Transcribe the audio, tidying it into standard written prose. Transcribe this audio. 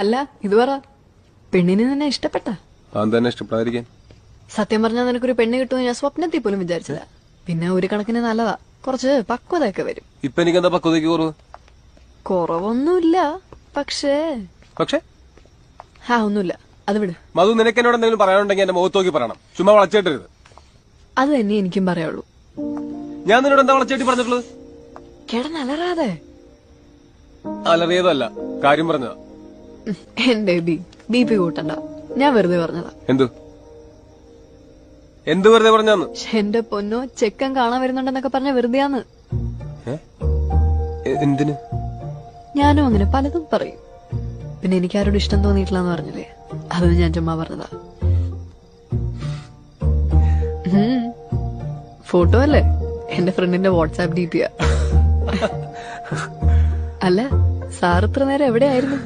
അല്ല ഇത് പറ, പെണ്ണിനെ നിന്നെ ഇഷ്ടപ്പെട്ട? തന്നെ ഇഷ്ടപ്പെടാതിരിക്കാൻ. സത്യം പറഞ്ഞാൽ നിനക്കൊരു പെണ്ണ് കിട്ടുമെന്ന് ഞാൻ സ്വപ്നത്തിൽ പോലും വിചാരിച്ചതാ. പിന്നെ ഒരു കണക്കിന് നല്ലതാ, കുറച്ച് പക്വതയൊക്കെ വരും. ഇപ്പൊ എനിക്ക് എന്താ പക്വതയ്ക്ക് കുറവ്? കുറവൊന്നുമില്ല, പക്ഷേ ഒന്നുമില്ല, അത് വിട്. മധു, നിനക്ക് എന്നോട് എന്തെങ്കിലും പറയാനുണ്ടെങ്കിൽ എന്റെ മുഖത്ത് നോക്കി പറയണം, ചുമ്മാ വളച്ചേട്ടരുത്. അത് തന്നെ എനിക്കും പറയുള്ളൂ. ഞാൻ നിന്നോട് എന്താ വളച്ചേട്ടി പറഞ്ഞിട്ടുള്ളത്? കിടന്നലറാതെ. അലറിയതല്ല, കാര്യം പറഞ്ഞതാ. എന്റെ ബി പി കൂട്ടണ്ട, ഞാൻ വെറുതെ പറഞ്ഞതാ. എന്ത് വെറുതെ പറഞ്ഞാന്ന്? എന്റെ പൊന്നോ, ചെക്കൻ കാണാൻ വരുന്നുണ്ടെന്നൊക്കെ പറഞ്ഞ വെറുതെയാന്ന്. എന്തിന്? ഞാനും അങ്ങനെ പലതും പറയും. പിന്നെ എനിക്ക് ആരോട് ഇഷ്ടം തോന്നിയിട്ടില്ലെന്ന് പറഞ്ഞില്ലേ, അതും ഞാൻ ചുമ്മാ പറഞ്ഞതാ. ഫോട്ടോ അല്ലേ, എന്റെ ഫ്രണ്ടിന്റെ വാട്സാപ്പ് DP. അല്ല, സാർ ഇത്ര നേരം എവിടെയായിരുന്നു?